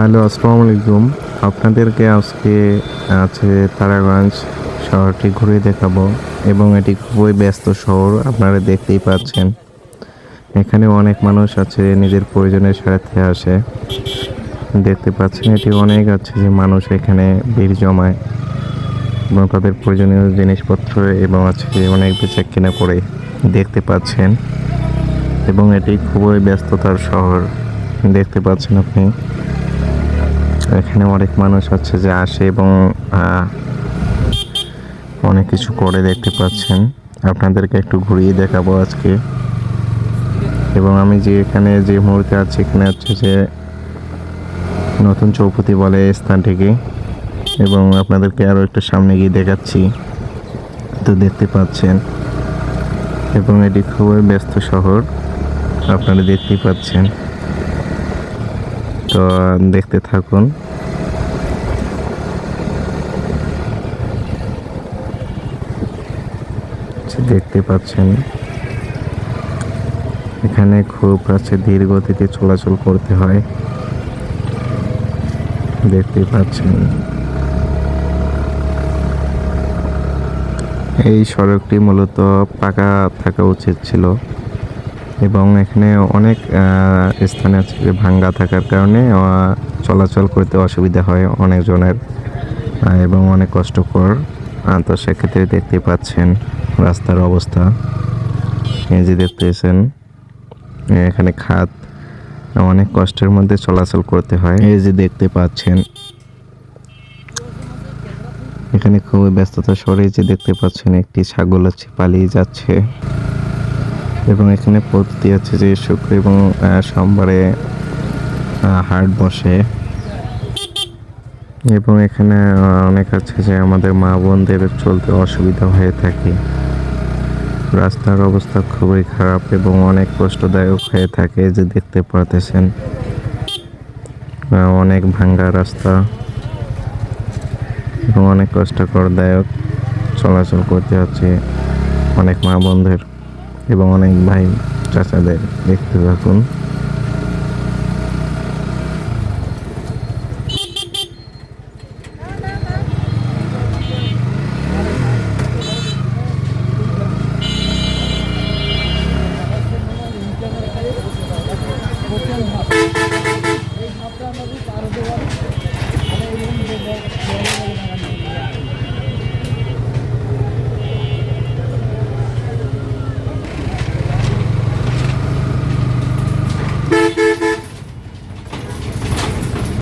Hello, আসসালামু আলাইকুম। আপনাদেরকে আজকে আছে তারাগঞ্জ শহরটি ঘুরে দেখাবো এবং এটি খুবই ব্যস্ত শহর। আপনারা দেখতেই পাচ্ছেন। এখানে অনেক মানুষ আছে নিজের প্রয়োজনের স্বার্থে আসে। দেখতে পাচ্ছেন এটি অনেক আছে যে মানুষ এখানে ভিড় জমায় এবং তাদের প্রয়োজনীয় জিনিসপত্র এবং আছে যে অনেক বেচাকেনা করে দেখতে পাচ্ছেন এবং এটি খুবই ব্যস্ততার শহর দেখতে পাচ্ছেন আপনি। এখানে অনেক মানুষ আছে যে আসে এবং অনেক কিছু করে দেখতে পাচ্ছেন। আপনাদেরকে একটু ঘুরিয়ে দেখাবো আজকে। এবং আমি যে এখানে যে মুহূর্তে আছি এখানে হচ্ছে যে নতুন চৌপতি বলে স্থানটিকে, এবং আপনাদেরকে আরও একটু সামনে গিয়ে দেখাচ্ছি। তো দেখতে পাচ্ছেন এবং এটি খুবই ব্যস্ত শহর, আপনারা দেখতেই পাচ্ছেন। তো দেখতে থাকুন। দেখতে পাচ্ছেন এখানে খুব আছে ধীর গতিতে চলাচল করতে হয়, দেখতে পাচ্ছেন। এই সড়কটি মূলত পাকা থাকা উচিত ছিল এবং এখানে অনেক স্থানে আছে যে ভাঙ্গা থাকার কারণে চলাচল করতে অসুবিধা হয় অনেকজনের এবং অনেক কষ্টকর। তো সেক্ষেত্রে দেখতে পাচ্ছেন রাস্তার অবস্থা, এই যে দেখতেছেন এখানে খাত অনেক কষ্টের মধ্যে চলাচল করতে হয়। এই যে দেখতে পাচ্ছেন এখানে খুবই ব্যস্ততা শহরে যে দেখতে পাচ্ছেন একটি ছাগল আছে পালিয়ে যাচ্ছে এবং এখানে প্রতি আছে যে শুক্র এবং সোমবারে হাট বসে এবং এখানে অনেক আছে যে আমাদের মা বোনদের চলতে অসুবিধা হয়ে থাকে। রাস্তার অবস্থা খুবই খারাপ এবং অনেক কষ্টদায়ক হয়ে থাকে, যে দেখতে পারতেছেন অনেক ভাঙ্গা রাস্তা এবং অনেক কষ্টকরদায়ক চলাচল করতে হচ্ছে অনেক মা বোনদের এবং অনেক ভাই চাচাদের। দেখতে থাকুন।